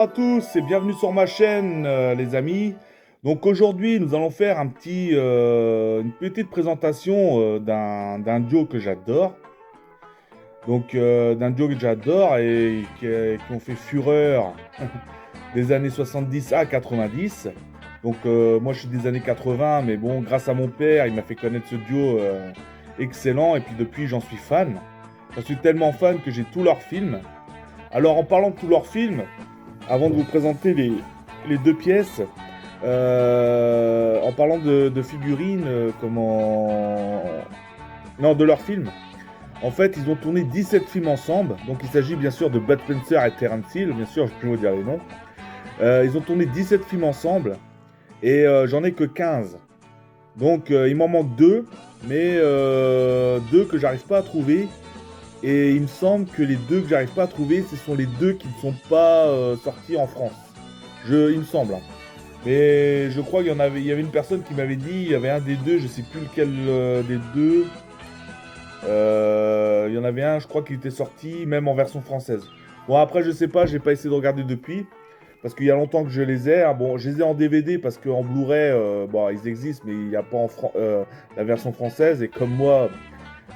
À tous et bienvenue sur ma chaîne, les amis. Donc aujourd'hui, nous allons faire une petite présentation d'un duo que j'adore. D'un duo que j'adore et qui ont fait fureur des années 70 à 90. Moi, je suis des années 80, mais bon, grâce à mon père, il m'a fait connaître ce duo excellent. Et puis depuis, j'en suis fan. J'en suis tellement fan que j'ai tous leurs films. Alors, en parlant de tous leurs films, avant de vous présenter les deux pièces, en parlant de figurines, Non, de leurs films. En fait, ils ont tourné 17 films ensemble. Donc, il s'agit bien sûr de Bud Spencer et Terence Hill. Bien sûr, je peux vous dire les noms. Ils ont tourné 17 films ensemble. Et j'en ai que 15. Donc, il m'en manque deux. Mais deux que j'arrive pas à trouver. Et il me semble que les deux que j'arrive pas à trouver, ce sont les deux qui ne sont pas sortis en France. Il me semble, hein. Mais je crois il y avait une personne qui m'avait dit, il y avait un des deux, je sais plus lequel des deux. Il y en avait un, je crois qu'il était sorti même en version française. Bon, après, je sais pas, j'ai pas essayé de regarder depuis. Parce qu'il y a longtemps que je les ai, hein. Bon, je les ai en DVD parce qu'en Blu-ray, bon, ils existent, mais il n'y a pas la version française. Et comme moi,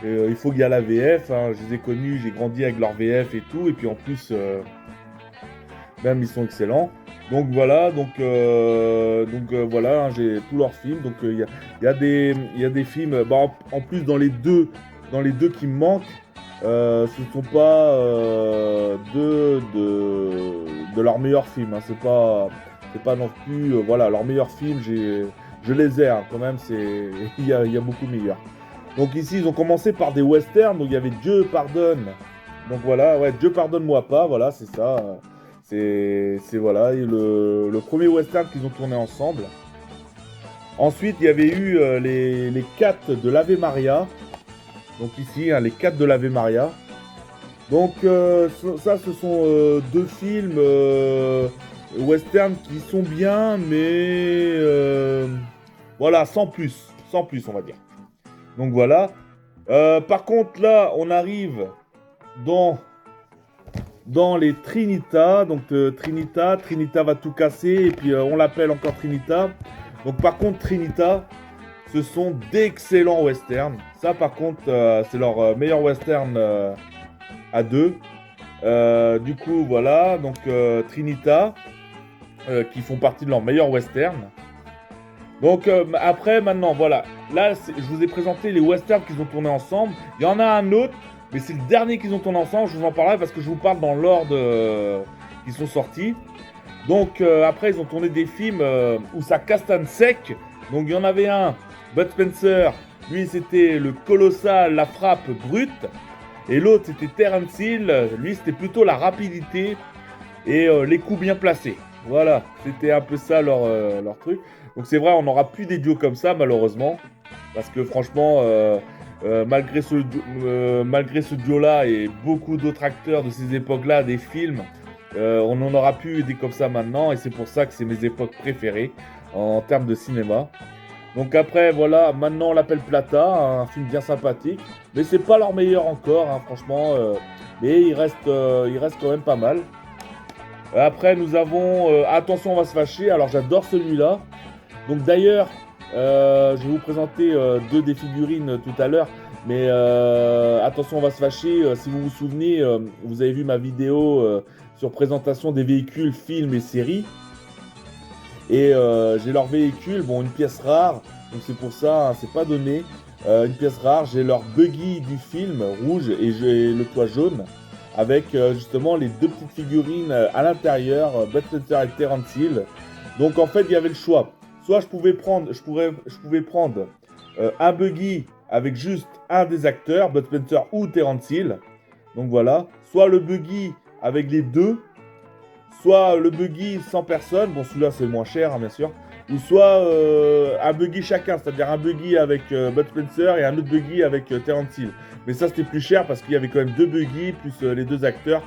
il faut qu'il y ait la VF, hein. Je les ai connus, j'ai grandi avec leur VF et tout. Et puis en plus, même ils sont excellents. Voilà, hein, j'ai tous leurs films. Il y a des films. Bah, en plus, dans les deux qui me manquent, ce ne sont pas de leurs meilleurs films, hein. C'est pas non plus. Voilà, leurs meilleurs films, je les ai, hein, quand même. Il y a beaucoup meilleurs. Donc ici, ils ont commencé par des westerns. Donc il y avait Dieu pardonne. Donc voilà, ouais, Dieu pardonne-moi pas. Voilà, c'est ça. Voilà, et le premier western qu'ils ont tourné ensemble. Ensuite, il y avait eu les 4 de l'Ave Maria. Donc ici, hein, les 4 de l'Ave Maria. Donc ça, ce sont deux films western qui sont bien, mais voilà, sans plus, on va dire. Donc voilà. Par contre, là, on arrive dans les Trinita. Donc Trinita va tout casser et puis on l'appelle encore Trinita. Donc par contre Trinita, ce sont d'excellents westerns. Ça par contre c'est leur meilleur western à deux. Du coup voilà, donc Trinita qui font partie de leur meilleur western. Donc après maintenant voilà, là je vous ai présenté les westerns qu'ils ont tourné ensemble. Il y en a un autre, mais c'est le dernier qu'ils ont tourné ensemble. Je vous en parlerai parce que je vous parle dans l'ordre qui sont sortis. Donc après ils ont tourné des films où ça castane sec. Donc il y en avait un, Bud Spencer, lui c'était le colossal, la frappe brute. Et l'autre c'était Terence Hill, lui c'était plutôt la rapidité et les coups bien placés. Voilà, c'était un peu ça leur truc. Donc c'est vrai, on n'aura plus des duos comme ça malheureusement. Parce que franchement, malgré ce duo-là et beaucoup d'autres acteurs de ces époques-là, des films, on n'en aura plus des comme ça maintenant. Et c'est pour ça que c'est mes époques préférées en termes de cinéma. Donc après, voilà, maintenant on l'appelle Plata, un film bien sympathique. Mais c'est pas leur meilleur encore, hein, franchement. Mais il reste quand même pas mal. Après, nous avons Attention, on va se fâcher. Alors, j'adore celui-là. Donc, d'ailleurs, je vais vous présenter deux des figurines tout à l'heure. Mais attention, on va se fâcher. Si vous vous souvenez, vous avez vu ma vidéo sur présentation des véhicules, films et séries. Et j'ai leur véhicule, bon, une pièce rare. Donc, c'est pour ça, hein, c'est pas donné. Une pièce rare. J'ai leur buggy du film rouge et j'ai le toit jaune avec justement les deux petites figurines à l'intérieur, Bud Spencer et Terence Hill. Donc en fait, il y avait le choix. Soit je pouvais prendre un buggy avec juste un des acteurs, Bud Spencer ou Terence Hill. Donc voilà. Soit le buggy avec les deux, soit le buggy sans personne. Bon, celui-là c'est moins cher, hein, bien sûr. Ou soit un buggy chacun, c'est-à-dire un buggy avec Bud Spencer et un autre buggy avec Terence Hill. Mais ça c'était plus cher parce qu'il y avait quand même deux buggy plus les deux acteurs.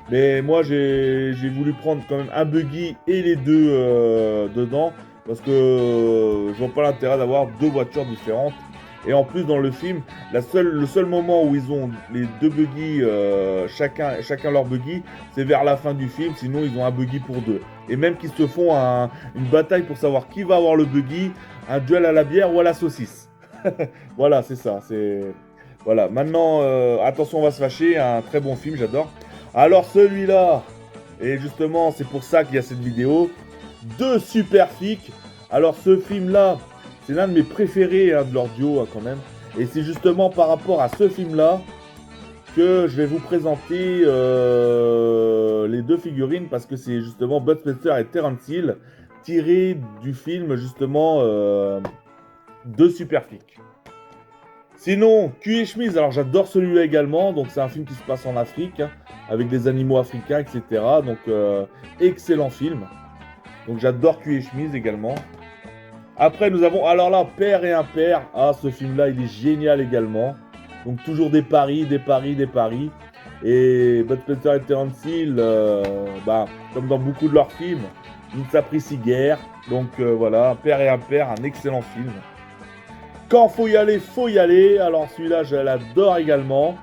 Mais moi j'ai voulu prendre quand même un buggy et les deux dedans parce que je vois pas l'intérêt d'avoir deux voitures différentes. Et en plus, dans le film, le seul moment où ils ont les deux buggy, chacun leur buggy, c'est vers la fin du film. Sinon, ils ont un buggy pour deux. Et même qu'ils se font une bataille pour savoir qui va avoir le buggy, un duel à la bière ou à la saucisse. Voilà, c'est ça. Voilà. Maintenant, attention, on va se fâcher. Un très bon film, j'adore. Alors, celui-là, et justement, c'est pour ça qu'il y a cette vidéo. Deux super flics. Alors, ce film-là, c'est l'un de mes préférés de leur duo, quand même. Et c'est justement par rapport à ce film-là que je vais vous présenter les deux figurines, parce que c'est justement Bud Spencer et Terence Hill tirés du film, justement, Deux super flics. Sinon, Cul et chemise, alors j'adore celui-là également. Donc c'est un film qui se passe en Afrique, avec des animaux africains, etc. Donc excellent film. Donc j'adore Cul et chemise également. Après nous avons, alors là, Père et Impair. Ah, ce film-là, il est génial également. Donc toujours des paris, des paris, des paris. Et Bud Spencer et Terence Hill, comme dans beaucoup de leurs films, ils ne s'apprécient guère. Donc voilà, Père et Impair, un excellent film. Quand faut y aller, faut y aller. Alors celui-là, je l'adore également.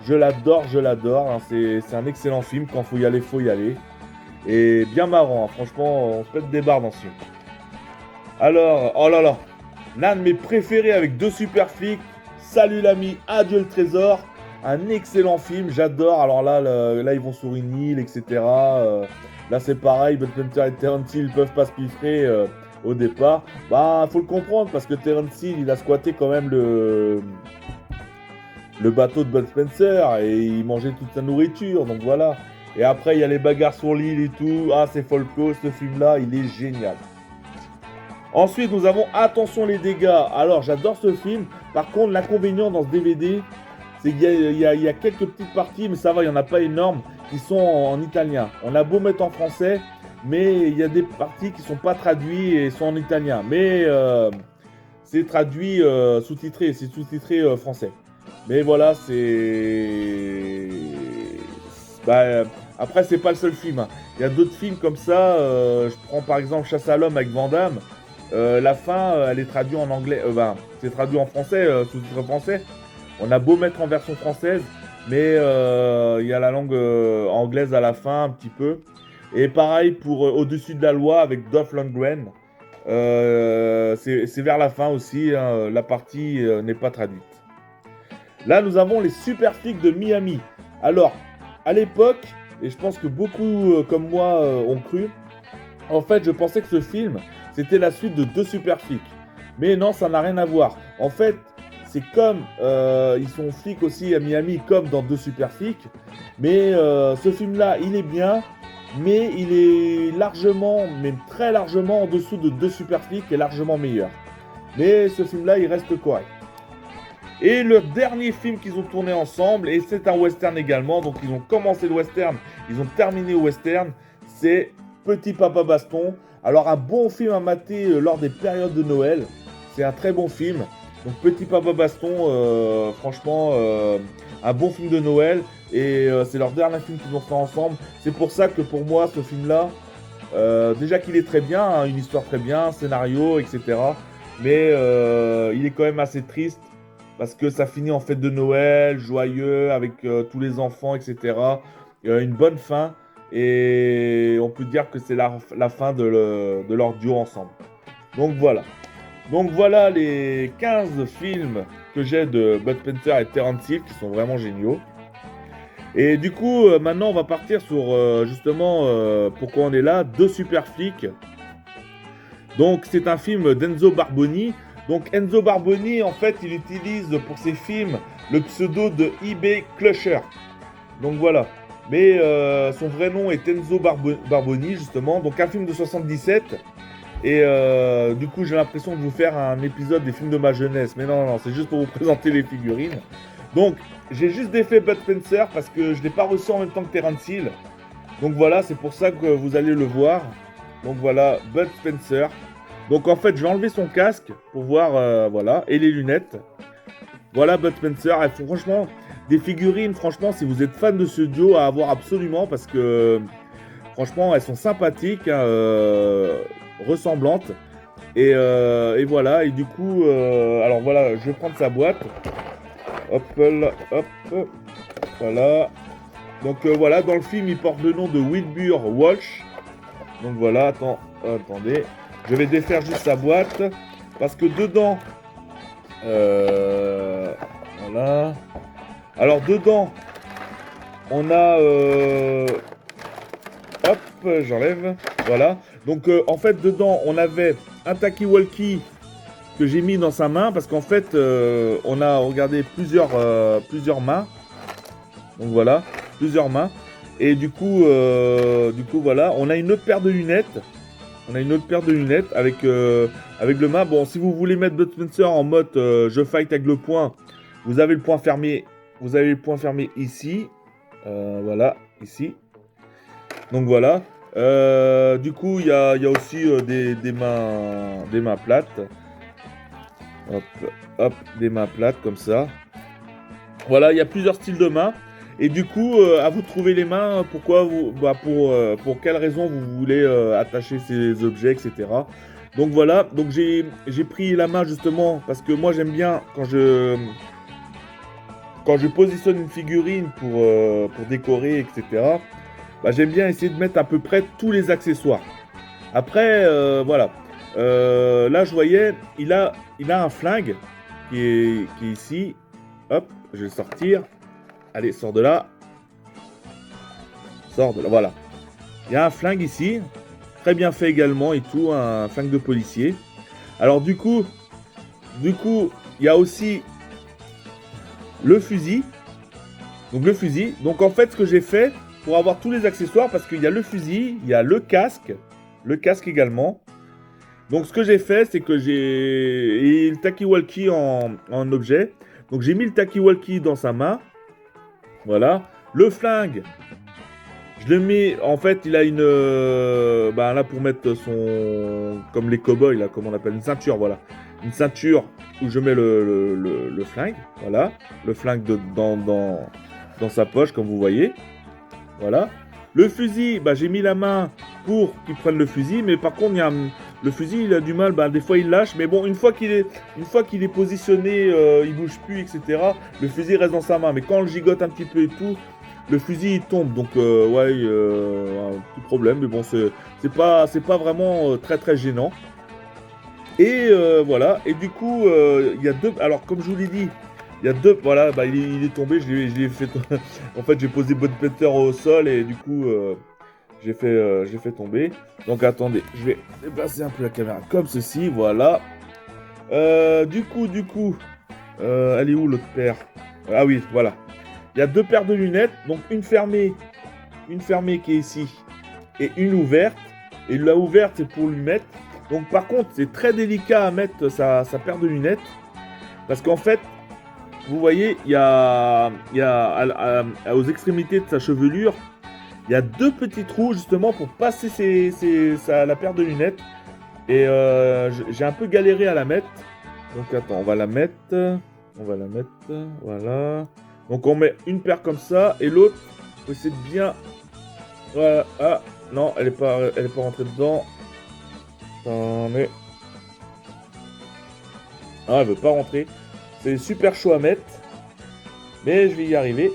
Je l'adore. Hein. C'est un excellent film. Quand faut y aller, faut y aller. Et bien marrant. Hein. Franchement, on se pète des barres dans ce film. Alors, oh là là. L'un de mes préférés avec deux super flics. Salut l'ami, adieu le trésor. Un excellent film, j'adore. Alors là, ils vont sur une île, etc. Là, c'est pareil. Bud Spencer et Terence Hill, ils peuvent pas se piffrer. Au départ, faut le comprendre parce que Terence Hill, il a squatté quand même le bateau de Bud Spencer et il mangeait toute sa nourriture, donc voilà. Et après, il y a les bagarres sur l'île et tout. Ah, c'est folklore, ce film-là, il est génial. Ensuite, nous avons Attention les dégâts. Alors, j'adore ce film. Par contre, l'inconvénient dans ce DVD, c'est qu'il y a quelques petites parties, mais ça va, il n'y en a pas énorme, qui sont en italien. On a beau mettre en français, mais il y a des parties qui ne sont pas traduites et sont en italien. Mais c'est traduit sous-titré, c'est sous-titré français. Mais voilà, après, c'est pas le seul film. Hein. Il y a d'autres films comme ça. Je prends par exemple Chasse à l'homme avec Van Damme. La fin, elle est traduite en anglais. C'est traduit en français, sous-titré français. On a beau mettre en version française, mais il y a la langue anglaise à la fin, un petit peu. Et pareil pour Au-dessus de la loi avec Dolph Lundgren. C'est vers la fin aussi, hein, la partie n'est pas traduite. Là, nous avons les super flics de Miami. Alors, à l'époque, et je pense que beaucoup comme moi ont cru, en fait, je pensais que ce film, c'était la suite de Deux super flics. Mais non, ça n'a rien à voir. En fait, c'est comme, ils sont flics aussi à Miami, comme dans Deux super flics. Mais ce film-là, il est bien. Mais il est largement, même très largement en dessous de Deux super flics et largement meilleur. Mais ce film-là, il reste correct. Et le dernier film qu'ils ont tourné ensemble, et c'est un western également, donc ils ont commencé le western, ils ont terminé le western, c'est Petit Papa Baston. Alors un bon film à mater lors des périodes de Noël, c'est un très bon film. Donc Petit Papa Baston, franchement, un bon film de Noël. Et c'est leur dernier film qu'ils ont fait ensemble. C'est pour ça que pour moi, ce film-là, déjà qu'il est très bien, hein, une histoire très bien, scénario, etc. Mais il est quand même assez triste parce que ça finit en fête de Noël, joyeux, avec tous les enfants, etc. Une bonne fin. Et on peut dire que c'est la fin de leur duo ensemble. Donc voilà. Donc voilà les 15 films que j'ai de Bud Spencer et Terence Hill qui sont vraiment géniaux. Et du coup, maintenant, on va partir sur justement pourquoi on est là. Deux super flics. Donc, c'est un film d'Enzo Barboni. Donc, Enzo Barboni, en fait, il utilise pour ses films le pseudo de eBay Clusher. Donc, voilà. Mais son vrai nom est Enzo Barboni, justement. Donc, un film de 77. Et du coup, j'ai l'impression de vous faire un épisode des films de ma jeunesse. Mais non, c'est juste pour vous présenter les figurines. Donc, j'ai juste défait Bud Spencer parce que je ne l'ai pas reçu en même temps que Terence Hill. Donc voilà, c'est pour ça que vous allez le voir. Donc voilà, Bud Spencer. Donc en fait, je vais enlever son casque pour voir, voilà, et les lunettes. Voilà Bud Spencer. Elles font franchement des figurines, franchement, si vous êtes fan de ce duo, à avoir absolument parce que franchement, elles sont sympathiques, hein, ressemblantes. Et voilà, et du coup, alors voilà, je vais prendre sa boîte. Hop, là, hop, voilà. Donc voilà, dans le film, il porte le nom de Wilbur Walsh. Donc voilà, attendez. Je vais défaire juste sa boîte. Parce que dedans, voilà. Alors dedans, on a... hop, j'enlève. Voilà. Donc en fait, dedans, on avait un talkie-walkie que j'ai mis dans sa main. Parce qu'en fait, on a regardé plusieurs mains. Donc voilà, plusieurs mains. Et du coup, voilà, on a une autre paire de lunettes. On a une autre paire de lunettes avec le mât. Bon, si vous voulez mettre Bud Spencer en mode je fight avec le poing, vous avez le poing fermé. Vous avez le poing fermé ici. Voilà, ici. Donc voilà. Du coup, il y a aussi des mains plates. Hop, hop, des mains plates comme ça. Voilà, il y a plusieurs styles de mains. Et du coup, à vous de trouver les mains, pour quelles raisons vous voulez attacher ces objets, etc. Donc voilà, donc j'ai pris la main justement parce que moi j'aime bien quand je positionne une figurine pour décorer, etc. Bah, j'aime bien essayer de mettre à peu près tous les accessoires. Après, voilà. Là, je voyais, il a un flingue qui est ici. Hop, je vais le sortir. Allez, sors de là. Sors de là, voilà. Il y a un flingue ici. Très bien fait également et tout, un flingue de policier. Alors du coup, il y a aussi le fusil. Donc le fusil. Donc en fait, ce que j'ai fait pour avoir tous les accessoires, parce qu'il y a le fusil, il y a le casque également. Donc ce que j'ai fait, c'est que j'ai le talkie-walkie en objet. Donc j'ai mis le talkie-walkie dans sa main. Voilà. Le flingue, je le mets, en fait, il a une... là, pour mettre son... Comme les cow-boys, là, comme on appelle, une ceinture, voilà. Une ceinture où je mets le flingue, voilà. Le flingue dans sa poche, comme vous voyez. Voilà. Le fusil, j'ai mis la main pour qu'il prenne le fusil, mais par contre, le fusil, il a du mal, des fois, il lâche. Mais bon, une fois qu'il est positionné, il bouge plus, etc., le fusil reste dans sa main. Mais quand on le gigote un petit peu et tout, le fusil il tombe, donc ouais, un petit problème, mais bon, c'est pas vraiment très très gênant. Et voilà, et du coup, il y a deux, alors comme je vous l'ai dit, il y a deux, voilà, il est tombé, je l'ai fait, en fait j'ai posé Bud Spencer au sol et du coup, j'ai fait tomber. Donc attendez, je vais déplacer un peu la caméra comme ceci, voilà. Du coup, elle est où l'autre paire? Ah oui, voilà. Il y a deux paires de lunettes, donc une fermée qui est ici, et une ouverte. Et la ouverte, c'est pour lui mettre. Donc par contre, c'est très délicat à mettre sa paire de lunettes. Parce qu'en fait, vous voyez, il y a aux extrémités de sa chevelure, il y a deux petits trous justement pour passer la paire de lunettes. Et j'ai un peu galéré à la mettre. Donc attends, on va la mettre, voilà. Donc on met une paire comme ça et l'autre, faut essayer de bien. Voilà. Ah non, elle est pas rentrée dedans. Attendez. Ah, elle veut pas rentrer. C'est super chaud à mettre, mais je vais y arriver.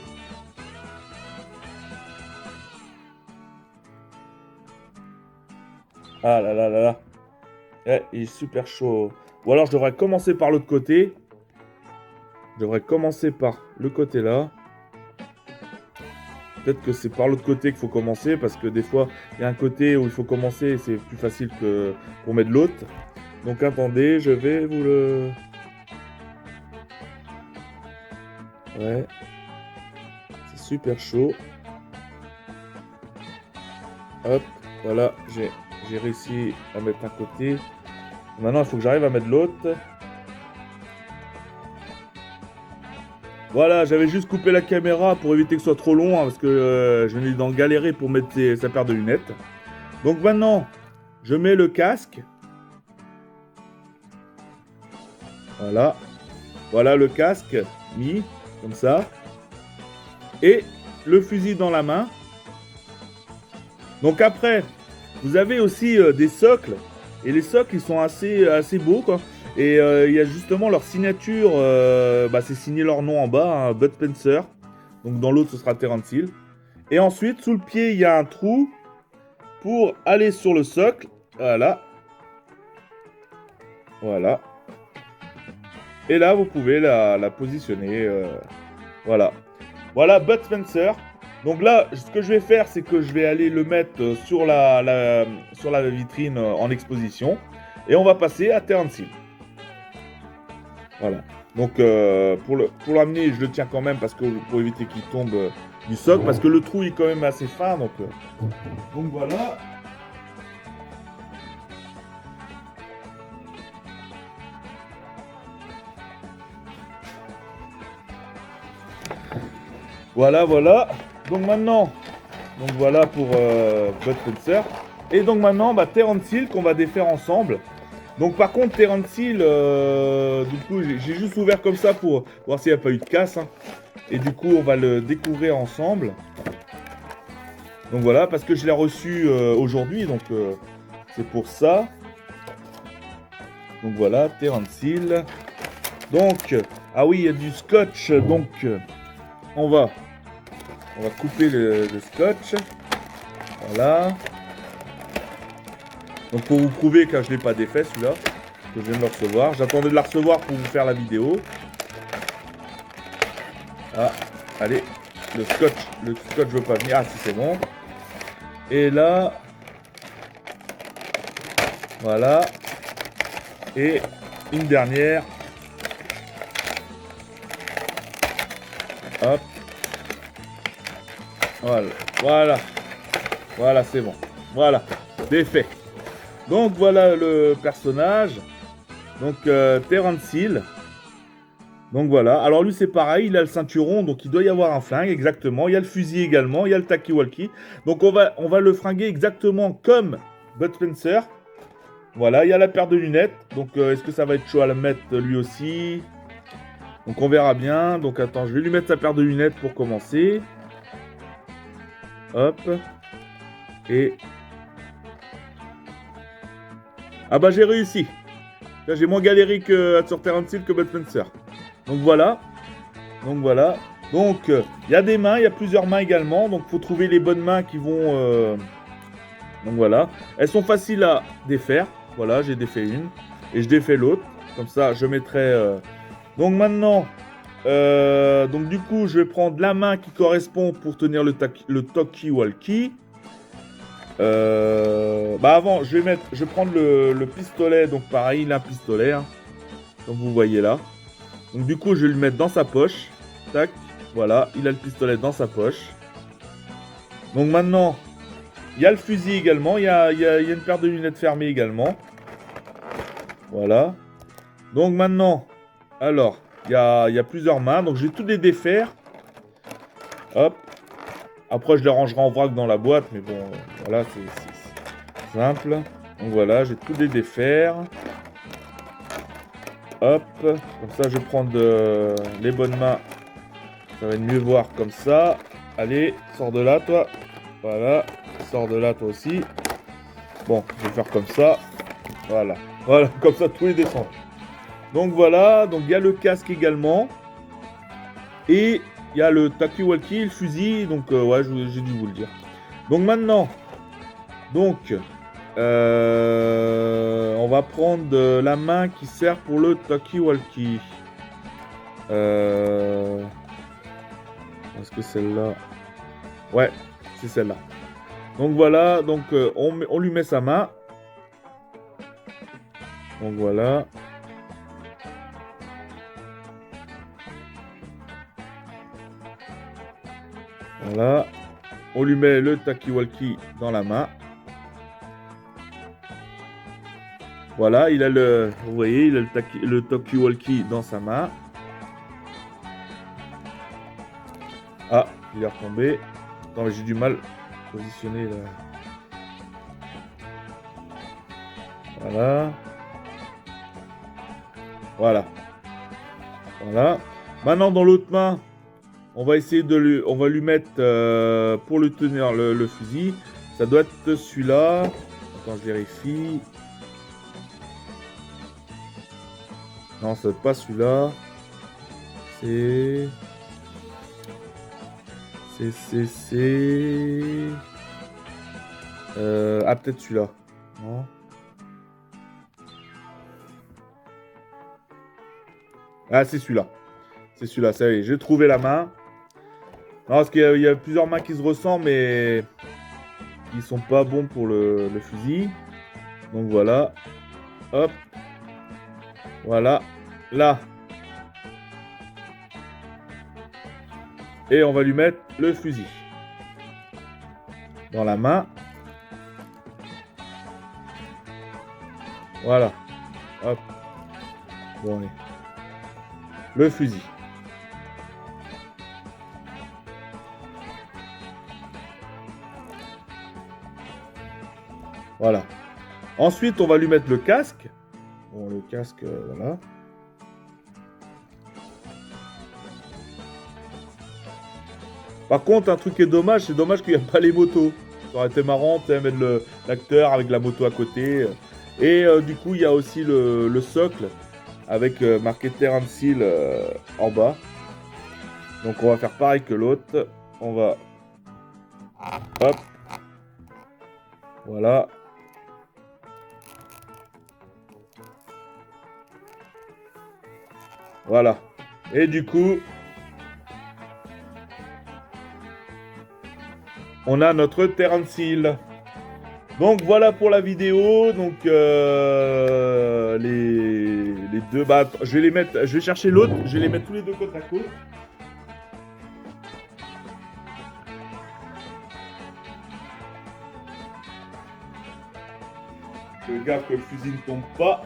Ah là là là là. Ouais, il est super chaud. Ou alors je devrais commencer par l'autre côté. Je devrais commencer par le côté là. Peut-être que c'est par l'autre côté qu'il faut commencer, parce que des fois, il y a un côté où il faut commencer et c'est plus facile que pour mettre l'autre. Donc attendez, je vais vous le... Ouais. C'est super chaud. Hop, voilà, j'ai réussi à mettre un côté. Maintenant, il faut que j'arrive à mettre l'autre. Voilà, j'avais juste coupé la caméra pour éviter que ce soit trop long, parce que je venais d'en galérer pour mettre sa paire de lunettes. Donc maintenant, je mets le casque. Voilà. Voilà le casque mis, comme ça. Et le fusil dans la main. Donc après, vous avez aussi des socles. Et les socles, ils sont assez beaux, quoi. Et il y a justement leur signature, c'est signé leur nom en bas, hein, Bud Spencer. Donc dans l'autre, ce sera Terence Hill. Et ensuite, sous le pied, il y a un trou pour aller sur le socle. Voilà. Voilà. Et là, vous pouvez la positionner. Voilà. Voilà Bud Spencer. Donc là, ce que je vais faire, c'est que je vais aller le mettre sur la vitrine en exposition. Et on va passer à Terence Hill. Voilà. Donc pour l'amener, je le tiens quand même pour éviter qu'il tombe du socle. Parce que le trou est quand même assez fin. Donc voilà. Voilà. Donc maintenant, voilà pour Bud Spencer. Et donc maintenant, Terence Hill qu'on va défaire ensemble. Donc par contre, Terence Hill, du coup, j'ai juste ouvert comme ça pour voir s'il n'y a pas eu de casse. Hein. Et du coup, on va le découvrir ensemble. Donc voilà, parce que je l'ai reçu aujourd'hui, donc c'est pour ça. Donc voilà, Terence Hill. Donc, ah oui, il y a du scotch, donc on va couper le scotch. Voilà. Donc pour vous prouver que je ne l'ai pas défait celui-là, que je viens de le recevoir. J'attendais de la recevoir pour vous faire la vidéo. Ah, allez, le scotch veut pas venir. Ah si, c'est bon. Et là, voilà. Et une dernière. Hop. Voilà, c'est bon. Voilà, défait. Donc voilà le personnage. Donc Terence Hill. Donc voilà. Alors lui c'est pareil, il a le ceinturon, donc il doit y avoir un flingue exactement. Il y a le fusil également, il y a le talkie-walkie. Donc on va le fringuer exactement comme Bud Spencer. Voilà, il y a la paire de lunettes. Donc est-ce que ça va être chaud à la mettre lui aussi? Donc on verra bien. Donc attends, je vais lui mettre sa paire de lunettes pour commencer. Hop. Et... ah j'ai réussi. Là, j'ai moins galéré sur Terence Hill que Bud Spencer. Donc voilà. Donc il y a des mains, il y a plusieurs mains également. Donc il faut trouver les bonnes mains qui vont... Donc voilà. Elles sont faciles à défaire. Voilà, j'ai défait une. Et je défais l'autre. Comme ça, je mettrai... Donc maintenant... donc du coup, je vais prendre la main qui correspond pour tenir le talkie-walkie. Avant, je vais prendre le pistolet. Donc pareil, il a un pistolet. Hein, comme vous voyez là. Donc du coup, je vais le mettre dans sa poche. Tac. Voilà, il a le pistolet dans sa poche. Donc maintenant, il y a le fusil également. Il y a une paire de lunettes fermées également. Voilà. Donc maintenant, alors, il y a plusieurs mains. Donc je vais tout les défaire. Hop. Après, je les rangerai en vrac dans la boîte. Mais bon, voilà, c'est simple. Donc voilà, je vais tout les défaire. Hop. Comme ça, je vais prendre les bonnes mains. Ça va être mieux voir comme ça. Allez, sors de là, toi. Voilà. Sors de là, toi aussi. Bon, je vais faire comme ça. Voilà. Voilà, comme ça, tous les descendent. Donc voilà. Donc il y a le casque également. Et il y a le talkie-walkie, le fusil. Donc ouais, j'ai dû vous le dire. Donc maintenant. Donc... on va prendre la main qui sert pour le talkie-walkie. Est-ce que celle-là? Ouais, c'est celle-là. Donc voilà, donc on lui met sa main. Donc voilà. Voilà. On lui met le talkie-walkie dans la main. Voilà, il a vous voyez, il a le talkie-walkie dans sa main. Ah, il est retombé. Attends, mais j'ai du mal à positionner là. Voilà. Voilà. Maintenant, dans l'autre main, on va essayer on va lui mettre pour le tenir le fusil. Ça doit être celui-là. Attends, je vérifie. Non, c'est pas celui-là. C'est... Ah, peut-être celui-là. Non. Ah, c'est celui-là. C'est celui-là, ça y est. J'ai trouvé la main. Non, parce qu'il y a plusieurs mains qui se ressemblent, mais qui sont pas bons pour le fusil. Donc voilà. Hop. Voilà. Là. Et on va lui mettre le fusil. Dans la main. Voilà. Hop. Bon, allez. Le fusil. Voilà. Ensuite, on va lui mettre le casque. Bon, le casque, voilà. Par contre, un truc qui est dommage, c'est dommage qu'il n'y ait pas les motos. Ça aurait été marrant, tu sais, mettre l'acteur avec la moto à côté. Et du coup, il y a aussi le socle avec marqué Terence Hill en bas. Donc on va faire pareil que l'autre. On va... Hop. Voilà. Voilà. Et du coup... on a notre Terence Hill. Donc voilà pour la vidéo. Donc les deux, bah je vais les mettre, je vais chercher l'autre, je vais les mettre tous les deux côte à côte. Fais gaffe que le fusil ne tombe pas.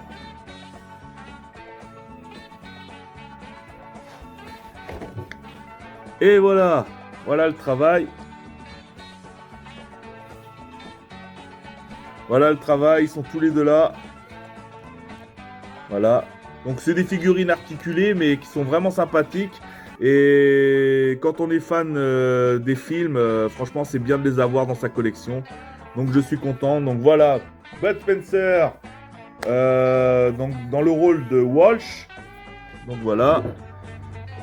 Et voilà, voilà le travail. Voilà le travail, ils sont tous les deux là. Voilà. Donc c'est des figurines articulées mais qui sont vraiment sympathiques. Et quand on est fan des films, franchement c'est bien de les avoir dans sa collection. Donc je suis content. Donc voilà, Bud Spencer donc, dans le rôle de Walsh. Donc voilà.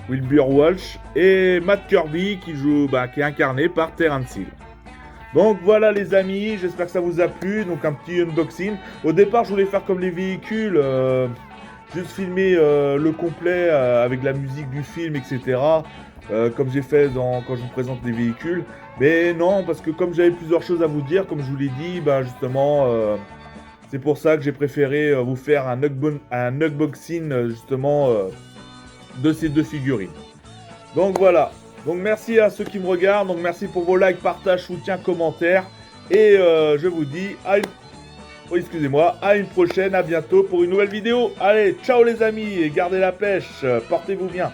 Wilbur Walsh. Et Matt Kirby qui joue, qui est incarné par Terence Hill. Donc voilà les amis, j'espère que ça vous a plu. Donc un petit unboxing. Au départ je voulais faire comme les véhicules, juste filmer le complet avec la musique du film, etc. Comme j'ai fait quand je vous présente les véhicules. Mais non, parce que comme j'avais plusieurs choses à vous dire, comme je vous l'ai dit, justement, c'est pour ça que j'ai préféré vous faire un unboxing justement de ces deux figurines. Donc voilà. Donc merci à ceux qui me regardent, donc merci pour vos likes, partages, soutiens, commentaires. Et je vous dis à une prochaine, à bientôt pour une nouvelle vidéo. Allez, ciao les amis et gardez la pêche, portez-vous bien.